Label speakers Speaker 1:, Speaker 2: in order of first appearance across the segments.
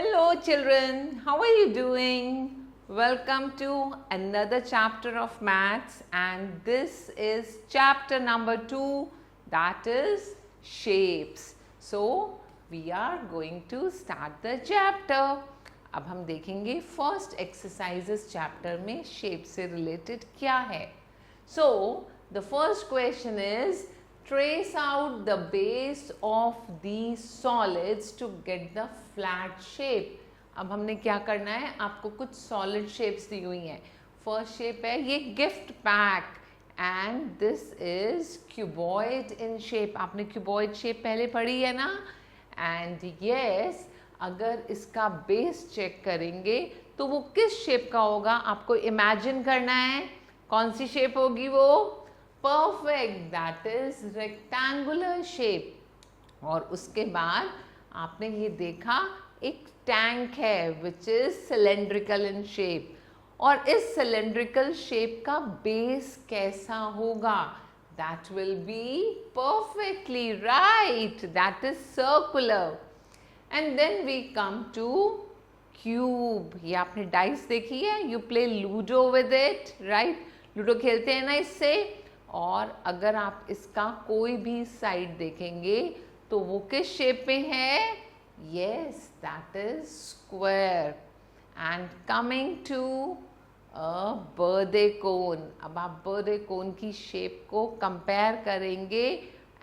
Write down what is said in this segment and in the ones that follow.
Speaker 1: Hello children, how are you doing? Welcome to another chapter of maths, and this is chapter number 2, that is shapes. So we are going to start the chapter. अब हम देखेंगे first exercises chapter में shape से related क्या है. So the first question is trace out the base of these solids to get the flat shape. अब हमने क्या करना है, आपको कुछ सॉलिड शेप्स दी हुई हैं. फर्स्ट शेप है ये gift pack and this is cuboid in shape. आपने क्यूबॉइड शेप पहले पढ़ी है ना. एंड यस, अगर इसका बेस चेक करेंगे तो वो किस शेप का होगा आपको इमेजिन करना है. कौन सी शेप होगी वो? Perfect, that is rectangular shape. और उसके बाद आपने ये देखा एक टैंक है which is cylindrical in shape. और इस सिलेंड्रिकल शेप का बेस कैसा होगा? That will be perfectly right, that is circular. And then we come to cube. ये आपने डाइस देखी है, you play ludo with it, right? Ludo खेलते हैं ना इससे. और अगर आप इसका कोई भी साइड देखेंगे तो वो किस शेप में है? Yes, that is square. And coming to a birthday cone. अब आप बर्थडे कोन की शेप को कंपेयर करेंगे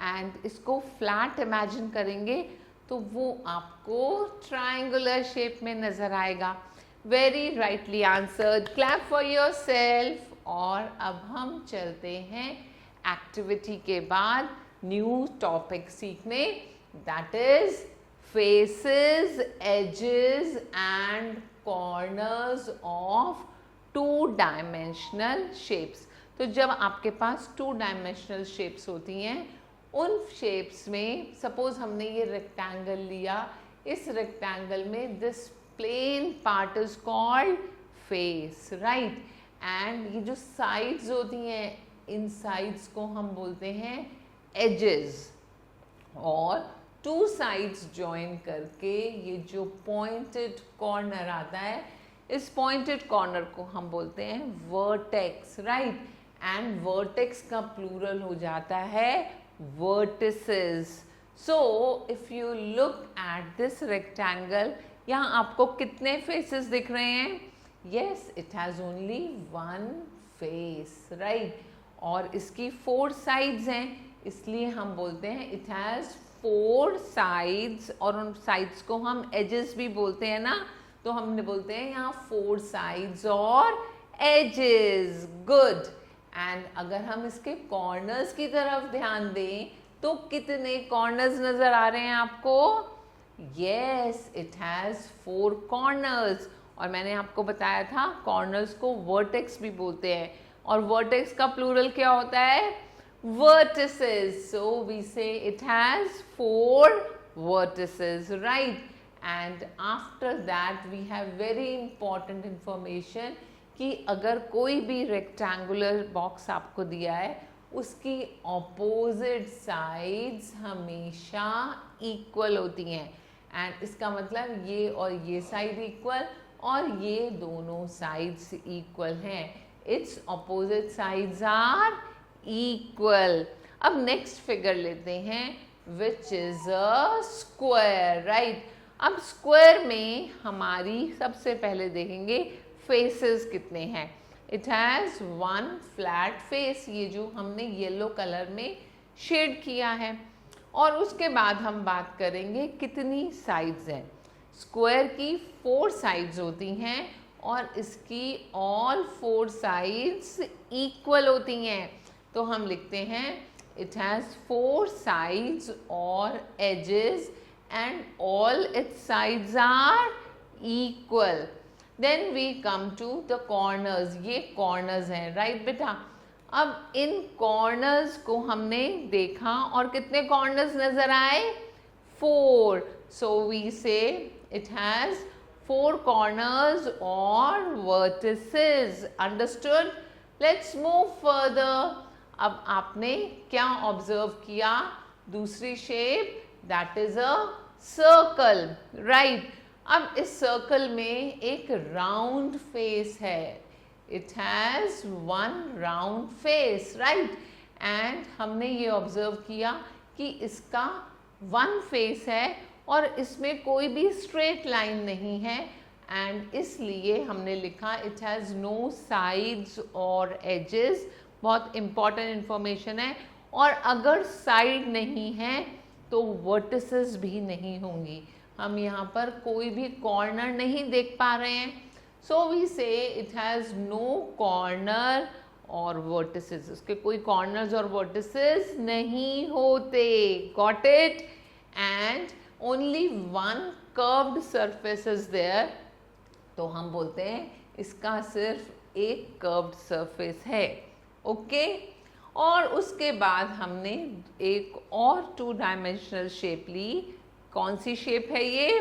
Speaker 1: एंड इसको फ्लैट इमेजिन करेंगे तो वो आपको ट्रायंगुलर शेप में नजर आएगा. Very rightly answered, clap for yourself. और अब हम चलते हैं एक्टिविटी के बाद न्यू टॉपिक सीखने, that is faces, edges and corners of two dimensional shapes. तो जब आपके पास टू डायमेंशनल शेप्स होती हैं, उन शेप्स में सपोज हमने ये रेक्टेंगल लिया, इस रेक्टेंगल में this plane part is called face, right? And ये जो साइड्स होती हैं, इन साइड्स को हम बोलते हैं एजेस. और टू साइड्स ज्वाइन करके ये जो पॉइंटेड कॉर्नर आता है, इस पॉइंटेड कॉर्नर को हम बोलते हैं वर्टेक्स, राइट? एंड वर्टेक्स का प्लूरल हो जाता है vertices. So if you look at this rectangle, यहाँ आपको कितने faces दिख रहे हैं? Yes, it has only one face, right? और इसकी 4 sides हैं, इसलिए हम बोलते हैं it has 4 sides. और उन sides को हम edges भी बोलते हैं ना, तो हमने बोलते हैं यहाँ 4 sides और edges. Good. एंड अगर हम इसके कॉर्नर्स की तरफ ध्यान दें तो कितने कॉर्नर्स नजर आ रहे हैं आपको? Yes, it has 4 corners. और मैंने आपको बताया था कॉर्नर्स को वर्टेक्स भी बोलते हैं. और वर्टेक्स का प्लूरल क्या होता है? Vertices. So we say it has 4 vertices, right? And after that we have very important information कि अगर कोई भी रेक्टेंगुलर बॉक्स आपको दिया है, उसकी ऑपोजिट साइड्स हमेशा इक्वल होती हैं. एंड इसका मतलब ये और ये साइड इक्वल और ये दोनों साइड्स इक्वल हैं. Its opposite sides are equal. अब नेक्स्ट फिगर लेते हैं which is a square, right? अब स्क्वायर में हमारी सबसे पहले देखेंगे फेसेस कितने हैं. इट हैज 1 फ्लैट फेस, ये जो हमने येलो कलर में शेड किया है. और उसके बाद हम बात करेंगे कितनी साइड्स हैं. स्क्वायर की 4 साइड्स होती हैं और इसकी ऑल 4 साइड्स इक्वल होती हैं. तो हम लिखते हैं इट हैज 4 साइड्स और edges and all its sides are equal. Then we come to the corners. ये corners हैं, right बेटा? अब इन corners को हमने देखा और कितने corners नजर आए? 4. So we say it has 4 corners or vertices. Understood? Let's move further. अब आपने क्या observe किया? दूसरी shape, that is a circle, right? अब इस सर्कल में एक राउंड फेस है, it has one round face, right. And हमने ये ऑब्जर्व किया कि इसका वन फेस है और इसमें कोई भी स्ट्रेट लाइन नहीं है, एंड इसलिए हमने लिखा इट हैज़ नो साइड्स और एजेस। बहुत इंपॉर्टेंट इंफॉर्मेशन है। और अगर साइड नहीं है तो वर्टिसेस भी नहीं होंगी। हम यहाँ पर कोई भी कॉर्नर नहीं देख पा रहे हैं, so we say it has no corner और वर्टिसेस। उसके कोई कॉर्नर्स और वर्टिसेस नहीं होते, got it. And only one curved surface is there, तो हम बोलते हैं इसका सिर्फ एक कर्व्ड सरफेस है, ओके। और उसके बाद हमने एक और 2 डायमेंशनल शेप ली। कौन सी शेप है ये?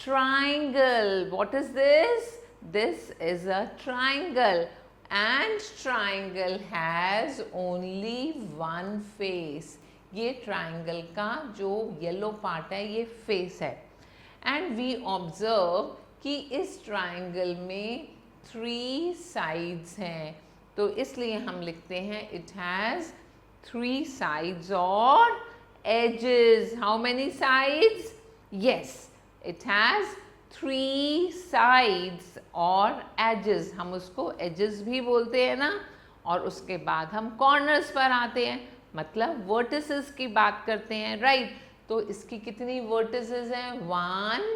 Speaker 1: Triangle. What is this? This is a triangle and triangle has only one face. ये ट्राइंगल का जो येलो पार्ट है ये फेस है। एंड वी ऑब्जर्व कि इस ट्राइंगल में 3 साइड्स हैं, तो इसलिए हम लिखते हैं इट हैज़ 3 साइड्स और edges. How many sides? Yes, it has 3 sides और एजेस। हम उसको एजेस भी बोलते हैं ना। और उसके बाद हम कॉर्नर्स पर आते हैं, मतलब वर्टिसेस की बात करते हैं, राइट। तो इसकी कितनी वर्टिसेस हैं? 1,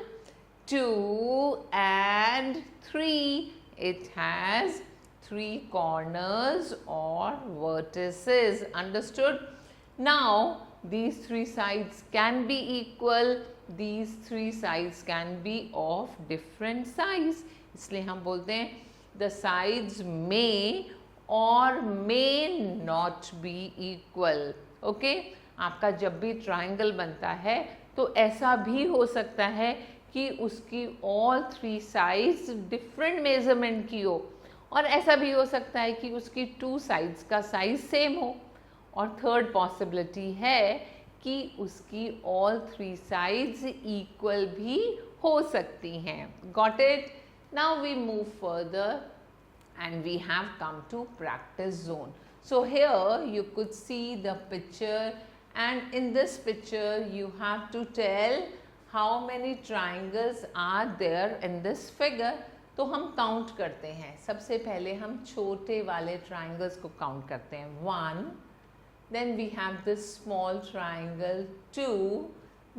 Speaker 1: 2 and 3. It has 3 corners or vertices. Understood? Now these 3 sides can be equal. These 3 sides can be of different size. इसलिए हम बोलते हैं the sides may or may not be equal. Okay? आपका जब भी ट्राइंगल बनता है तो ऐसा भी हो सकता है कि उसकी all 3 साइड्स डिफरेंट मेजरमेंट की हो, और ऐसा भी हो सकता है कि उसकी 2 साइड्स का साइज सेम हो। और थर्ड पॉसिबिलिटी है कि उसकी all 3 साइड्स इक्वल भी हो सकती हैं। Got it? Now we move further and we have come to practice zone. So here you could see the picture, and in this picture you have to tell how many triangles are there in this figure. तो हम count करते हैं। सबसे पहले हम छोटे वाले triangles को काउंट करते हैं। 1, then we have this small triangle 2,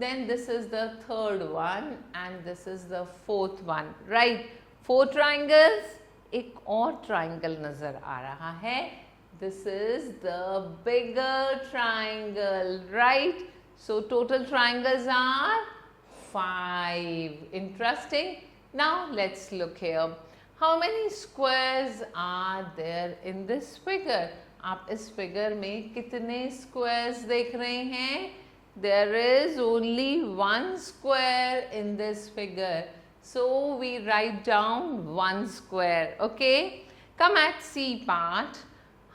Speaker 1: then this is the third one and this is the fourth one, right? 4 triangles. एक और ट्राइंगल नजर आ रहा है, this is the bigger triangle, right? So total triangles are 5. Interesting. Now let's look here, how many squares are there in this figure? आप इस figure में कितने स्क्वायर्स देख रहे हैं? There is only 1 square in this figure. So we write down 1 square, okay? Come at C part.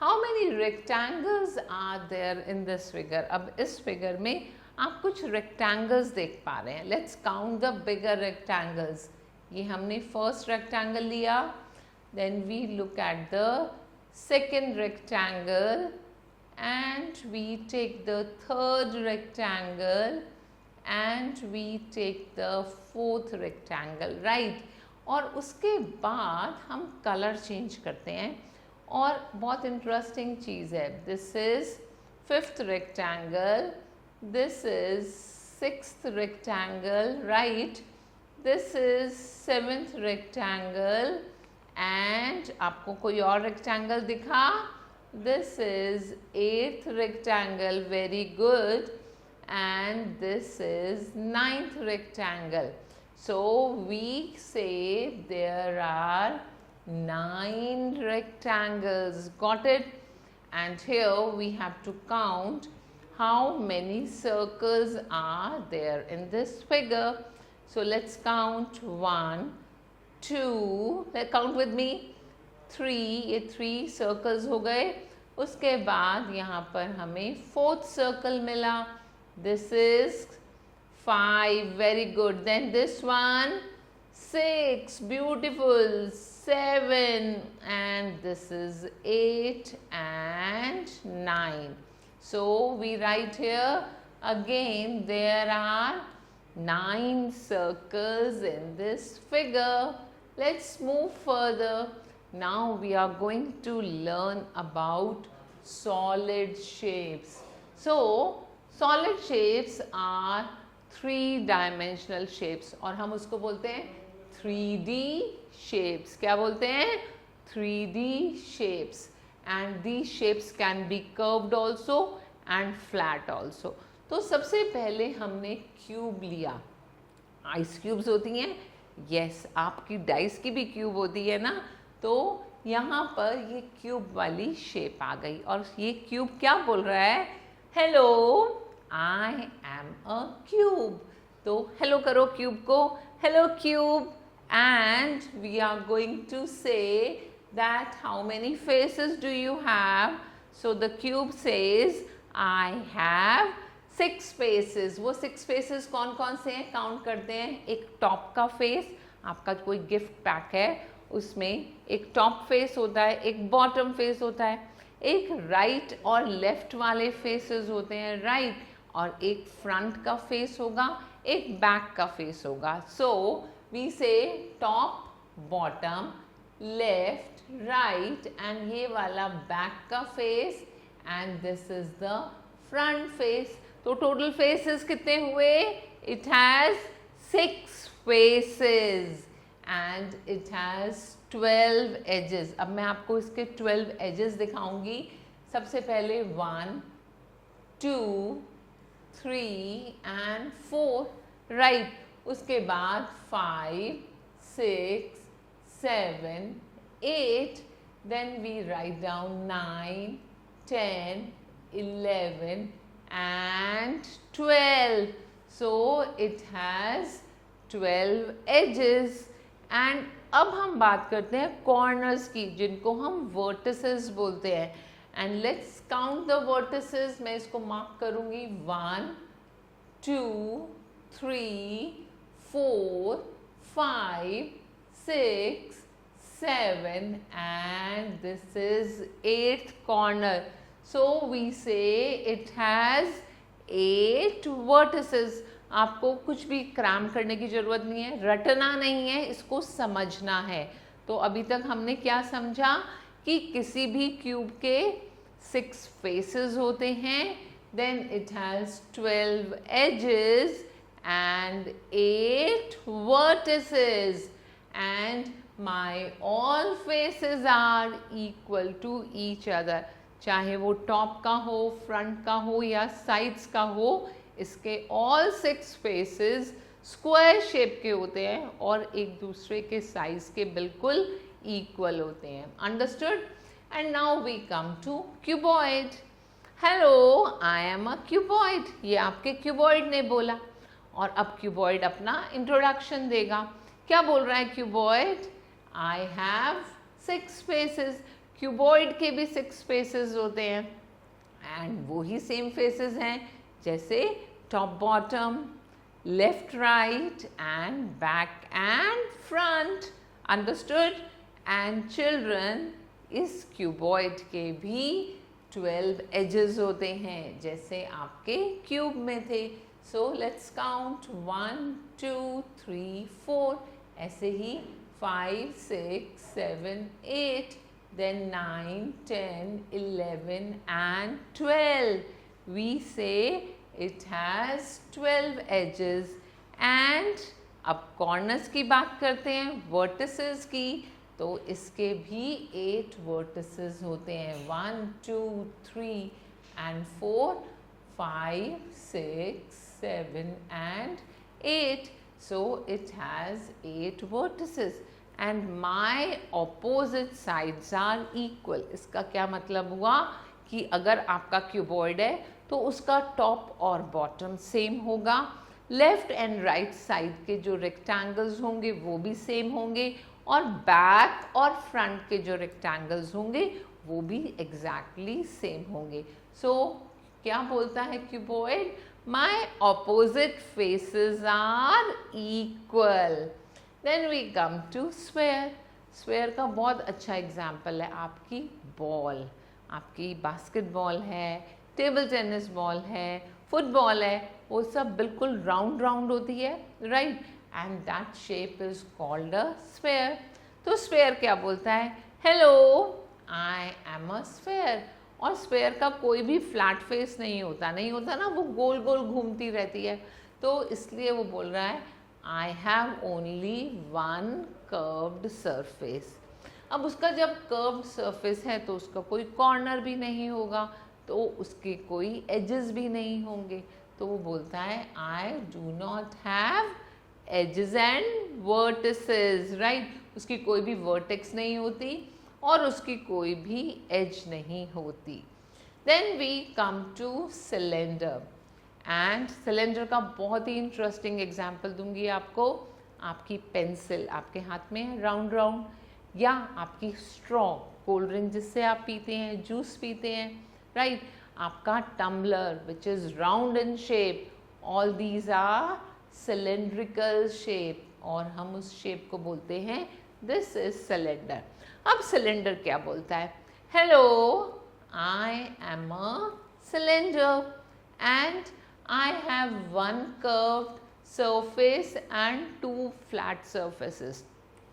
Speaker 1: How many rectangles are there in this figure? अब इस figure में आप कुछ rectangles देख पा रहे हैं. Let's count the bigger rectangles. ये हमने first rectangle लिया. Then we look at the second rectangle and we take the third rectangle and we take the 4th rectangle, right? और उसके बाद हम कलर चेंज करते हैं, और बहुत इंटरेस्टिंग चीज़ है। This is 5th rectangle, this is 6th rectangle, right? This is 7th rectangle and आपको कोई और rectangle दिखा? This is 8th rectangle, very good. And this is 9th rectangle. So we say there are 9 rectangles. Got it? And here we have to count how many circles are there in this figure. So let's count 1, 2, let's count with me, 3. ये 3 circles हो गए। उसके बाद यहाँ पर हमें 4th circle मिला। This is 5, very good. Then this one 6, beautiful, 7, and this is 8 and 9. So we write here again there are 9 circles in this figure. Let's move further. Now we are going to learn about solid shapes. So solid shapes are 3-dimensional shapes और हम उसको बोलते हैं 3D shapes. क्या बोलते हैं? 3D shapes. And these shapes can be curved also and flat also. तो सबसे पहले हमने क्यूब लिया. आइस क्यूब्स होती हैं. यस, आपकी डाइस की भी क्यूब होती है ना. तो यहाँ पर ये क्यूब वाली शेप आ गई और ये क्यूब क्या बोल रहा है? Hello, I am a cube. तो हेलो करो क्यूब को. Hello cube. And we are going to say that how many faces do you have. So the cube says I have 6 faces. वो 6 फेसेस कौन कौन से हैं? काउंट करते हैं. एक टॉप का फेस, आपका कोई गिफ्ट पैक है उसमें एक टॉप फेस होता है, एक बॉटम फेस होता है, एक राइट और लेफ्ट वाले फेसेस होते हैं, राइट, और एक फ्रंट का फेस होगा, एक बैक का फेस होगा. सो वी से top, bottom, left, right, and ये वाला बैक का face, and this is the front face. तो टोटल फेसेस कितने हुए? It has 6 faces and it has 12 edges. अब मैं आपको इसके 12 edges दिखाऊंगी. सबसे पहले 1, 2, 3 and 4, right. उसके बाद 5, 6, 7, 8, then we write down 9, 10, 11 and 12. So it has 12 edges. And अब हम बात करते हैं कॉर्नर्स की, जिनको हम वर्टिसेस बोलते हैं. And let's count the vertices. मैं इसको मार्क करूंगी. 1, 2, 3, 4, 5, 6, 7 and this is 8th corner. So we say it has 8 vertices. आपको कुछ भी क्रैम करने की ज़रूरत नहीं है, रटना नहीं है, इसको समझना है. तो अभी तक हमने क्या समझा कि किसी भी क्यूब के 6 फेसेस होते हैं, then it has 12 edges and 8 vertices, and my all faces are equal to each other. चाहे वो टॉप का हो, फ्रंट का हो या साइड्स का हो, इसके ऑल 6 फेसेस स्क्वायर शेप के होते हैं और एक दूसरे के साइज के बिल्कुल इक्वल होते हैं. Understood? And now we come to cuboid. Hello, I am a cuboid. ये आपके क्यूबॉइड ने बोला और अब क्यूबॉइड अपना इंट्रोडक्शन देगा. क्या बोल रहा है cuboid? I have 6 faces. Cuboid के भी 6 फेसेस होते हैं एंड वो ही सेम फेसेस हैं जैसे top bottom, left right and back and front. Understood? And children, इस क्यूबॉइड के भी 12 एजेस होते हैं जैसे आपके क्यूब में थे. So let's count. 1, 2, 3, 4, ऐसे ही 5, 6, 7, 8, then 9, 10, 11 and 12. We say it has 12 edges. And अब corners की बात करते हैं, vertices की. तो इसके भी 8 vertices होते हैं. 1, 2, 3 and 4, 5, 6, 7 and 8. So it has 8 vertices. And my opposite sides are equal. इसका क्या मतलब हुआ कि अगर आपका क्यूबॉइड है तो उसका टॉप और बॉटम सेम होगा. लेफ्ट एंड राइट साइड के जो रेक्टेंगल्स होंगे वो भी सेम होंगे और बैक और फ्रंट के जो रेक्टेंगल्स होंगे वो भी एग्जैक्टली सेम होंगे. सो क्या बोलता है cuboid? My opposite faces are equal. Then we come to sphere. Sphere का बहुत अच्छा एग्जाम्पल है आपकी बॉल, आपकी बास्केटबॉल है, टेबल टेनिस बॉल है, फुटबॉल है, वो सब बिल्कुल राउंड राउंड होती है, right, and that shape is called a sphere. तो स्फेयर क्या बोलता है, hello I am a sphere. और स्फेयर का कोई भी फ्लैट फेस नहीं होता ना, वो गोल गोल घूमती रहती है, तो इसलिए वो बोल रहा है I have only one curved surface. अब उसका जब कर्व्ड सरफेस है तो उसका कोई कॉर्नर भी नहीं होगा, तो उसके कोई एजेस भी नहीं होंगे, तो वो बोलता है I do not have edges and vertices, right. उसकी कोई भी वर्टेक्स नहीं होती और उसकी कोई भी एज नहीं होती। Then we come to cylinder, and cylinder का बहुत ही इंटरेस्टिंग एग्जाम्पल दूंगी आपको। आपकी पेंसिल आपके हाथ में है राउंड राउंड, या आपकी स्ट्रॉ, कोल्ड ड्रिंक जिससे आप पीते हैं, जूस पीते हैं, राइट, आपका tumbler which is round in shape, all these are cylindrical shape, और हम उस शेप को बोलते हैं दिस इज सिलेंडर। अब सिलेंडर क्या बोलता है, hello I am a cylinder and I have one curved surface and two flat surfaces।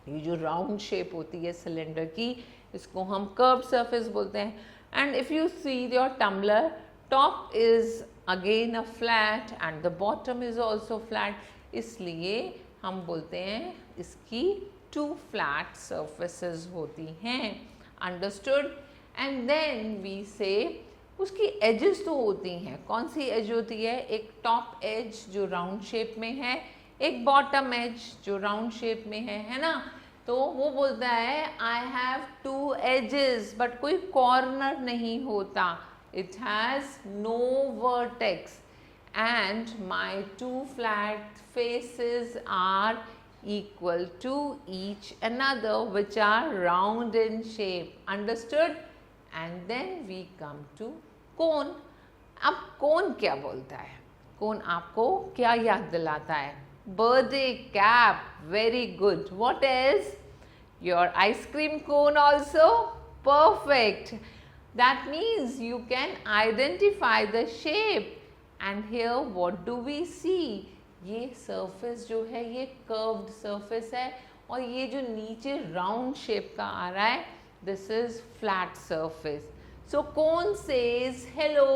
Speaker 1: ये जो राउंड शेप होती है सिलेंडर की, इसको हम कर्व्ड सरफेस बोलते हैं। And if you see your tumbler, top is again a flat and the bottom is also flat, इसलिए हम बोलते हैं इसकी टू फ्लैट सर्फेसेस होती हैं, अंडरस्टूड। एंड देन वी से उसकी एजेस तो होती हैं, कौन सी एज होती है, एक टॉप एज जो राउंड शेप में है, एक बॉटम एज जो राउंड शेप में है ना। तो वो बोलता है I have two edges, but कोई कॉर्नर नहीं होता, it has no vertex and my two flat faces are equal to each another which are round in shape, understood। And then we come to cone। अब cone क्या बोलता है, cone आपको क्या याद दिलाता है, birthday cap, very good, what else, your ice cream cone also, perfect, that means you can identify the shape। and here what do we see, ये सरफेस जो है ये कर्व्ड सरफेस है, और ये जो नीचे राउंड शेप का आ रहा है this is flat surface. So cone says hello,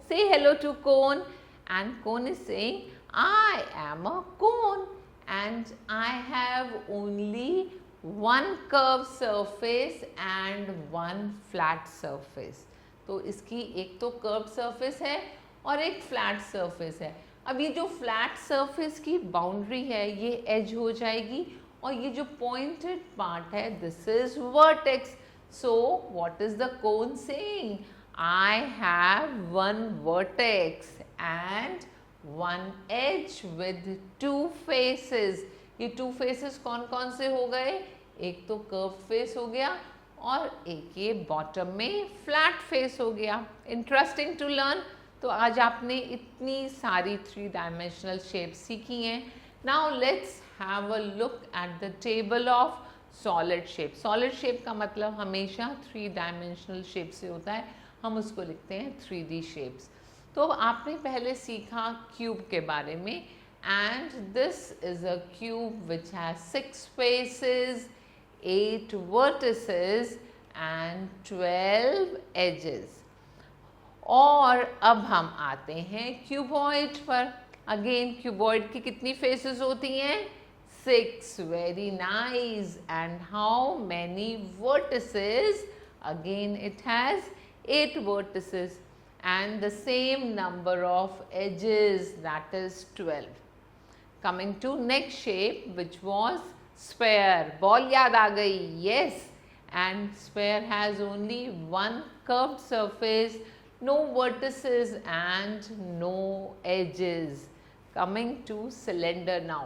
Speaker 1: say hello to cone, and cone is saying I am a cone and I have only one curve surface and one flat surface. तो इसकी एक तो curve surface है और एक flat surface है। अब ये जो फ्लैट सरफेस की बाउंड्री है ये एज हो जाएगी, और ये जो पॉइंटेड पार्ट है this is vertex. So what is the cone saying, I have one vertex and one edge with two faces. ये टू फेसेस कौन कौन से हो गए, एक तो कर्व फेस हो गया और एक ये बॉटम में फ्लैट फेस हो गया। Interesting to learn. तो आज आपने इतनी सारी 3 डायमेंशनल शेप सीखी हैं। Now let's have a look at the table of solid shape. Solid shape का मतलब हमेशा 3 डायमेंशनल शेप से होता है, हम उसको लिखते हैं 3D शेप्स। तो आपने पहले सीखा क्यूब के बारे में, and this is a cube which has 6 faces, 8 vertices and 12 edges. और अब हम आते हैं क्यूबॉइड पर। अगेन क्यूबॉइड की कितनी फेसेस होती हैं, 6, very nice. And how many vertices, again it has 8 vertices and the same number of edges, that is 12. Coming to next shape which was sphere, ball याद आ गई, yes, and sphere has only one curved surface, no vertices and no edges. Coming to cylinder now.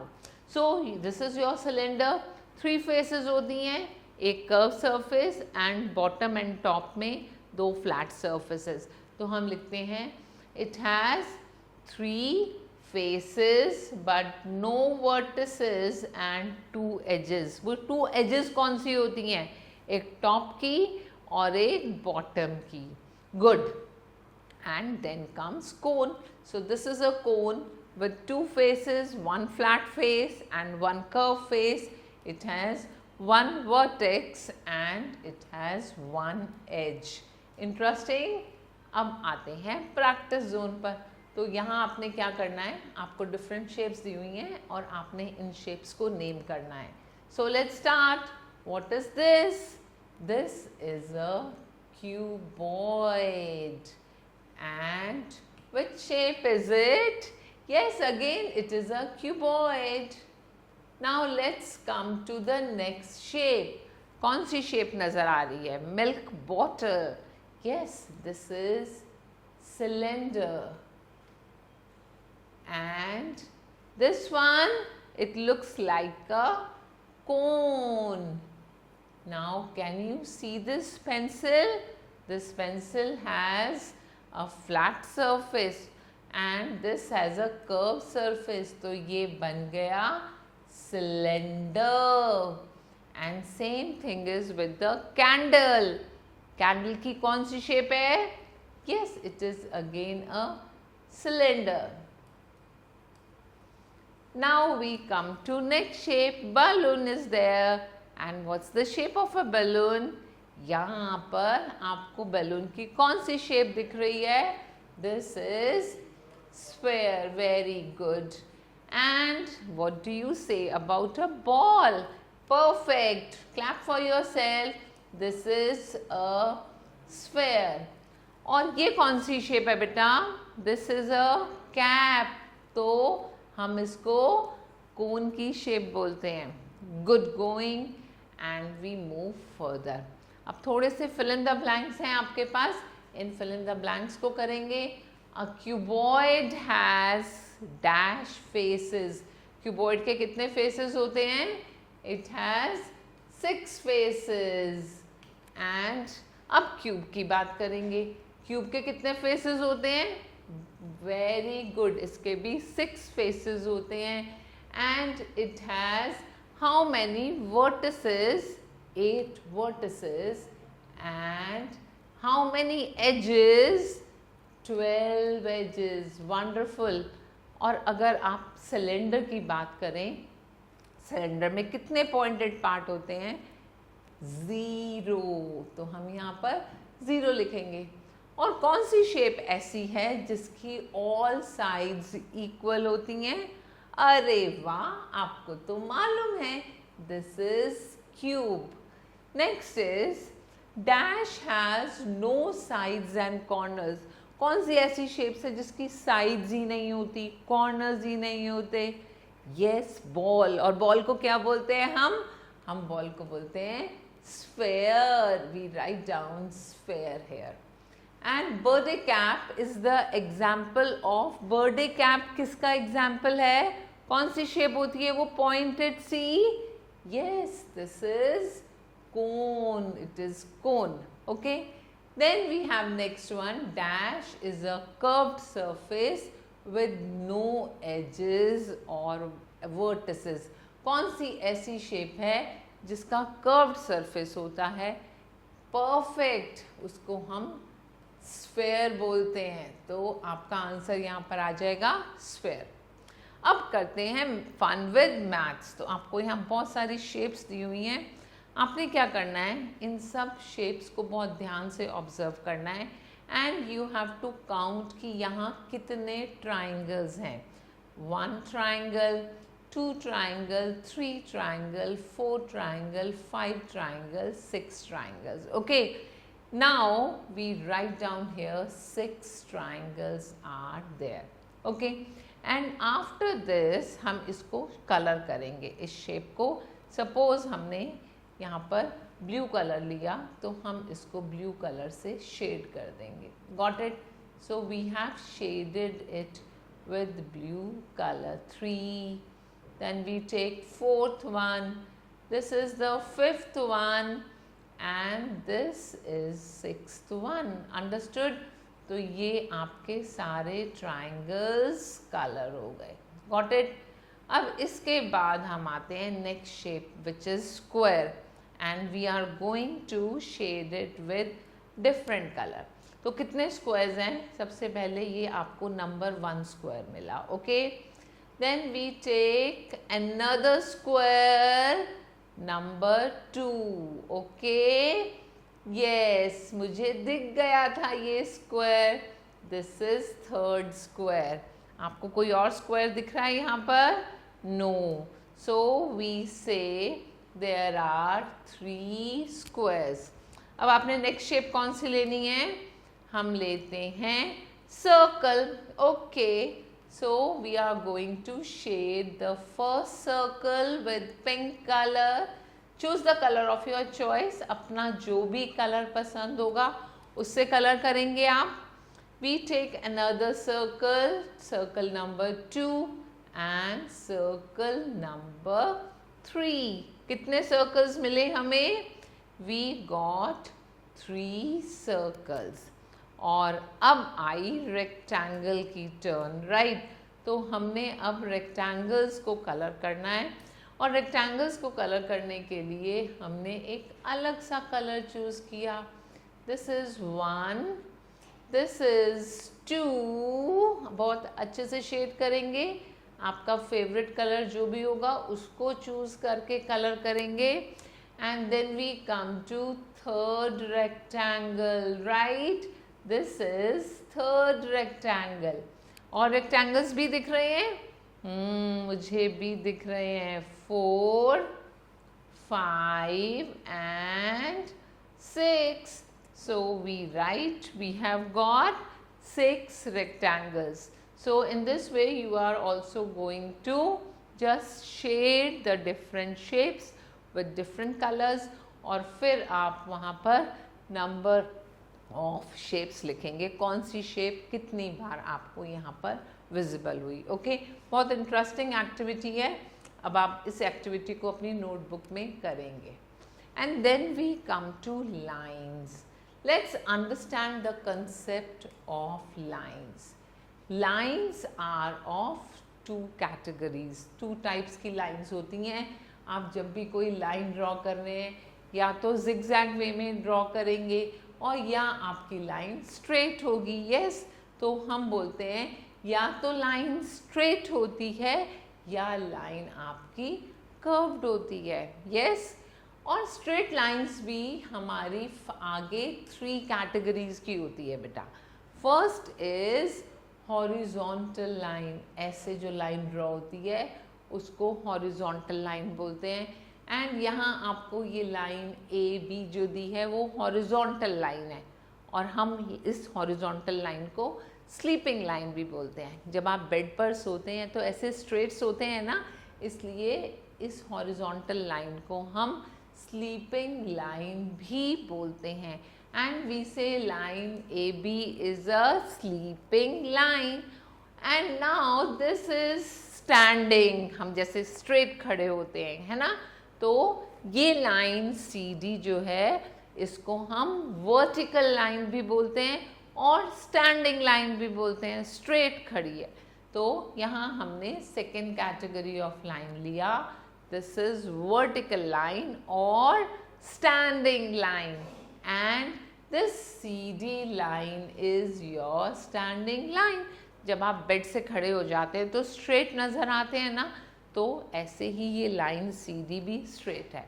Speaker 1: So this is your cylinder, 3 faces होती हैं, एक curved surface and bottom and top में 2 flat surfaces। तो हम लिखते हैं it has 3 faces but no vertices and two edges. वो two edges कौन सी होती हैं? एक top की और एक bottom की. Good. And then comes cone. So this is a cone with two faces, one flat face and one curved face. It has one vertex and it has one edge. Interesting. अब आते हैं practice zone पर. तो यहाँ आपने क्या करना है, आपको डिफरेंट शेप्स दी हुई हैं और आपने इन शेप्स को नेम करना है. So let's start. What is this? This is a cuboid. And which shape is it? Yes, again it is a cuboid. Now let's come to the next shape. कौन सी shape नजर आ रही है? Milk bottle. Yes, this is cylinder. And this one, it looks like a cone. Now can you see this pencil? This pencil has a flat surface and this has a curved surface. तो ये बन गया cylinder. And same thing is with the candle. Candle की कौन सी shape है? Yes, it is again a cylinder. Now we come to next shape. Balloon is there. And what's the shape of a balloon? यहाँ पर आपको balloon की कौन सी shape दिख रही है? This is sphere. Very good. And what do you say about a ball? Perfect. Clap for yourself. This is a sphere. और ये कौन सी shape है बेटा? This is a cap. तो हम इसको cone की shape बोलते हैं. Good going. And we move further. अब थोड़े से fill in the blanks हैं आपके पास. इन fill in the blanks को करेंगे. A cuboid has dash faces. Cuboid के कितने faces होते हैं? It has 6 faces. And अब क्यूब की बात करेंगे. क्यूब के कितने फेसेस होते हैं? Very good. इसके भी 6 फेसेस होते हैं. And it has how many vertices? 8 vertices. And how many edges? 12 edges. Wonderful. और अगर आप सिलेंडर की बात करें, सिलेंडर में कितने पॉइंटेड पार्ट होते हैं? 0. तो हम यहाँ पर 0 लिखेंगे. और कौन सी शेप ऐसी है जिसकी ऑल साइड्स इक्वल होती हैं? अरे वाह, आपको तो मालूम है. This is cube. Next is dash has no sides and corners. कौन सी ऐसी शेप्स है जिसकी साइड्स ही नहीं होती, कॉर्नर्स ही नहीं होते? Yes, ball. और बॉल को क्या बोलते हैं हम बॉल को बोलते हैं sphere. We write down sphere here. And birthday cap is the example of. birthday cap किसका example है? कौन सी shape होती है वो pointed C? Yes, this is cone. It is cone. Okay. Then we have next one. Dash is a curved surface with no edges or vertices. कौन सी ऐसी shape है जिसका कर्व्ड सरफेस होता है? परफेक्ट. उसको हम स्फेयर बोलते हैं. तो आपका आंसर यहाँ पर आ जाएगा स्फेयर. अब करते हैं फन विद मैथ्स. तो आपको यहाँ बहुत सारी शेप्स दी हुई हैं. आपने क्या करना है? इन सब शेप्स को बहुत ध्यान से ऑब्जर्व करना है. And you have to count कि यहाँ कितने ट्राइंगल्स हैं. 1 triangle, 2 triangle, 3 triangle, 4 triangle, 5 triangle, 6 triangles. Okay. Now we write down here 6 triangles are there. Okay. And after this हम इसको color करेंगे इस shape को. Suppose हमने यहाँ पर blue color लिया तो हम इसको blue color से shade कर देंगे. Got it? So we have shaded it with blue color. 3. Then we take 4th one. This is the 5th one. And this is 6th one. Understood? तो ये आपके सारे ट्राइंगल्स कलर हो गए। Got it? अब इसके बाद हम आते हैं next shape which is square and we are going to shade it with different colour. तो कितने स्क्वायर्स हैं? सबसे पहले ये आपको नंबर 1 स्क्वायर मिला, okay. Then we take another square number 2, okay. Yes, मुझे दिख गया था ये square, this is third square. आपको कोई और स्क्वायर दिख रहा है यहाँ पर? नो। सो वी से देयर आर 3 स्क्वायर्स। अब आपने नेक्स्ट शेप कौन सी लेनी है? हम लेते हैं circle, okay. So we are going to shade the first circle with pink colour. Choose the colour of your choice, अपना जो भी कलर पसंद होगा उससे कलर करेंगे आप। We take another circle, circle number 2 and circle number 3। कितने circles मिले हमें? We got 3 circles. और अब आई रेक्टेंगल की टर्न, राइट? तो हमने अब रेक्टेंगल्स को कलर करना है और रेक्टेंगल्स को कलर करने के लिए हमने एक अलग सा कलर चूज किया। This is 1, this is 2। बहुत अच्छे से शेड करेंगे, आपका फेवरेट कलर जो भी होगा उसको चूज करके कलर करेंगे। And then we come to third rectangle, right? This is third rectangle. और रेक्टेंगल्स भी दिख रहे हैं? मुझे भी दिख रहे हैं। 4, 5 and 6. So we write, we have got 6 rectangles. So in this way you are also going to just shade the different shapes with different colors और फिर आप वहाँ पर नंबर ऑफ शेप्स लिखेंगे, कौन सी शेप कितनी बार आपको यहाँ पर विजिबल हुई, ओके। बहुत इंटरेस्टिंग एक्टिविटी है। अब आप इस एक्टिविटी को अपनी नोटबुक में करेंगे। And then we come to lines. Let's understand the concept of lines. Lines are of 2 categories, 2 types की लाइन्स होती हैं। आप जब भी कोई लाइन ड्रॉ कर रहे हैं या तो जिगजैग वे में ड्रॉ करेंगे और या आपकी लाइन स्ट्रेट होगी, यस। तो हम बोलते हैं या तो लाइन स्ट्रेट होती है या लाइन आपकी कर्व्ड होती है, यस। और स्ट्रेट लाइंस भी हमारी आगे 3 कैटेगरीज की होती है बेटा। फर्स्ट इज हॉरिजॉन्टल लाइन, ऐसे जो लाइन ड्रॉ होती है उसको हॉरिजॉन्टल लाइन बोलते हैं। एंड यहाँ आपको ये लाइन ए बी जो दी है वो हॉरिजॉन्टल लाइन है और हम इस हॉरिजॉन्टल लाइन को स्लीपिंग लाइन भी बोलते हैं। जब आप बेड पर सोते हैं तो ऐसे स्ट्रेट सोते हैं ना, इसलिए इस हॉरिजॉन्टल लाइन को हम स्लीपिंग लाइन भी बोलते हैं। And we say line A B is a sleeping line. And now this is standing, हम जैसे स्ट्रेट खड़े होते हैं, है ना। तो ये लाइन सी डी जो है इसको हम वर्टिकल लाइन भी बोलते हैं और स्टैंडिंग लाइन भी बोलते हैं, स्ट्रेट खड़ी है। तो यहाँ हमने सेकेंड कैटेगरी ऑफ लाइन लिया, दिस इज वर्टिकल लाइन और standing line. And this C D line is your standing line. जब आप बेड से खड़े हो जाते हैं तो स्ट्रेट नज़र आते हैं ना, तो ऐसे ही ये लाइन सी डी भी स्ट्रेट है।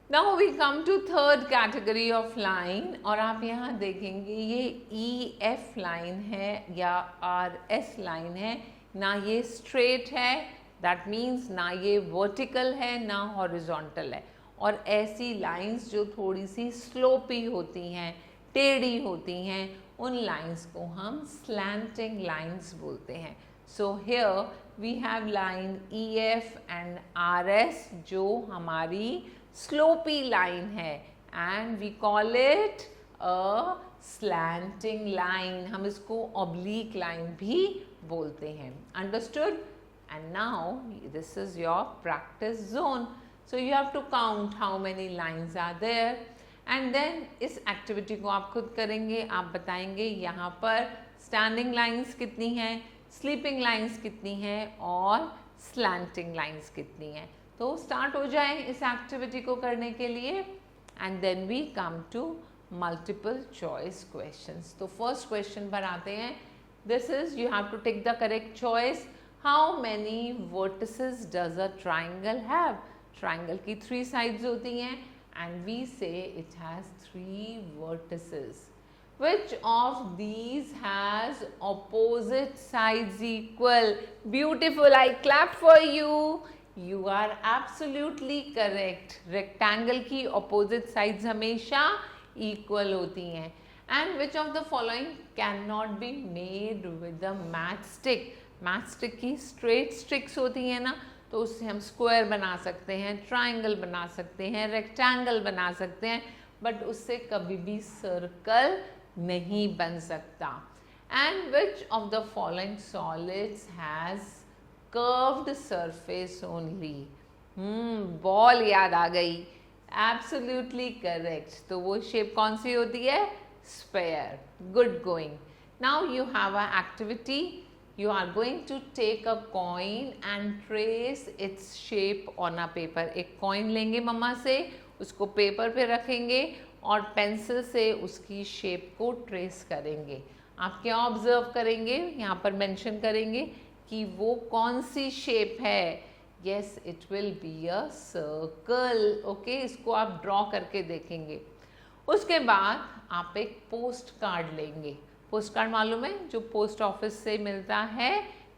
Speaker 1: Now we come to third category of line और आप यहाँ देखेंगे ये ई एफ लाइन है या आर एस लाइन है, ना ये स्ट्रेट है, दैट मीन्स ना ये वर्टिकल है ना हॉरिजॉन्टल है। और ऐसी लाइंस जो थोड़ी सी स्लोपी होती हैं, टेढ़ी होती हैं, उन लाइंस को हम स्लैंटिंग लाइंस बोलते हैं। So here we have line E F and R S जो हमारी स्लोपी लाइन है and we call it a slanting line. हम इसको ऑब्लीक लाइन भी बोलते हैं। Understood? And now this is your practice zone. So you have to count how many lines are there and then इस activity को आप खुद करेंगे। आप बताएंगे यहाँ पर स्टैंडिंग लाइंस कितनी हैं, स्लीपिंग लाइंस कितनी हैं और स्लैंटिंग लाइंस कितनी हैं। तो स्टार्ट हो जाए इस एक्टिविटी को करने के लिए and then we come to multiple choice questions. तो फर्स्ट क्वेश्चन पर आते हैं। This is you have to take the correct choice. How many vertices does a triangle have? Triangle की 3 साइड्स होती हैं and we say it has 3 vertices. Which of these has opposite sides equal? Beautiful, I clap for you. You are absolutely correct. Rectangle की opposite sides हमेशा equal होती हैं. And which of the following cannot be made with a matchstick? Matchstick की straight sticks होती हैं ना, तो उससे हम स्क्वायर बना सकते हैं, ट्राइंगल बना सकते हैं, रेक्टेंगल बना सकते हैं, बट उससे कभी भी सर्कल नहीं बन सकता। And which of the following solids has curved surface only? Ball याद आ गई, एब्सोल्युटली करेक्ट। तो वो शेप कौन सी होती है? Sphere. Good going. Now you have a activity. You are going to take a coin and trace its shape on a paper. एक coin लेंगे मम्मा से, उसको पेपर पे रखेंगे और पेंसिल से उसकी शेप को ट्रेस करेंगे। आप क्या ऑब्जर्व करेंगे? यहाँ पर मेंशन करेंगे कि वो कौन सी शेप है। Yes, it will be a circle. Okay, इसको आप ड्रॉ करके देखेंगे। उसके बाद आप एक पोस्ट कार्ड लेंगे। पोस्ट कार्ड मालूम है, जो पोस्ट ऑफिस से मिलता है,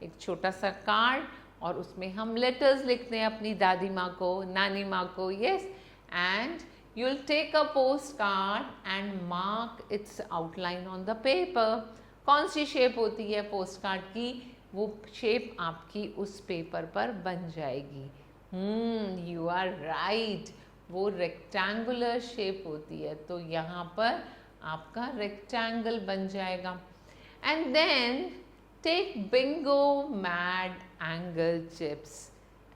Speaker 1: एक छोटा सा कार्ड, और उसमें हम लेटर्स लिखते हैं अपनी दादी माँ को, नानी माँ को। Yes, and you will take a postcard and mark its outline on the paper. कौन सी शेप होती है पोस्ट कार्ड की? वो शेप आपकी उस पेपर पर बन जाएगी। यू आर राइट, वो रेक्टेंगुलर शेप होती है, तो यहाँ पर आपका रेक्टेंगल बन जाएगा। And then take bingo mad angle chips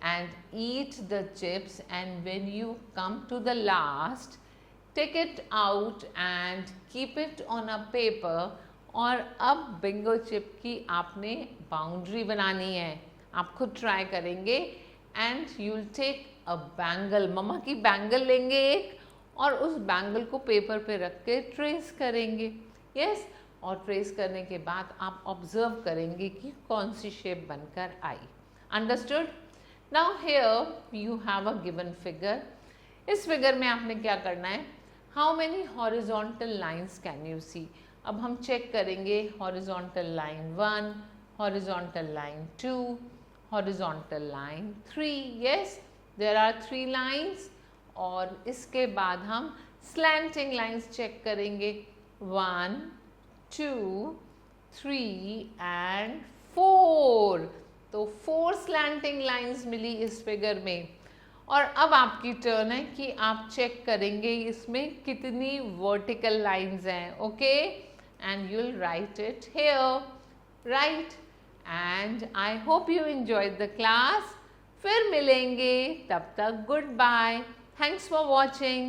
Speaker 1: and eat the chips, and when you come to the last take it out and keep it on a paper. और अब बिंगो चिप की आपने बाउंड्री बनानी है। आप खुद ट्राई करेंगे and you will take a bangle. मम्मा की बैंगल लेंगे एक, और उस बैंगल को पेपर पे रख के ट्रेस करेंगे। यस, और ट्रेस करने के बाद आप ऑब्जर्व करेंगे कि कौन सी शेप बनकर आई। Understood? Now here you have a given figure. इस फिगर में आपने क्या करना है? How many horizontal lines can you see? अब हम चेक करेंगे horizontal line 1, horizontal line 2, horizontal line 3। Yes, there are 3 lines. और इसके बाद हम स्लैंटिंग लाइंस चेक करेंगे 1, 2, 3 एंड 4। तो 4 स्लैंटिंग लाइंस मिली इस फिगर में। और अब आपकी टर्न है कि आप चेक करेंगे इसमें कितनी वर्टिकल लाइंस हैं। Okay, and you will write it here. Right, and I hope you enjoyed the class. फिर मिलेंगे, तब तक goodbye. Thanks for watching.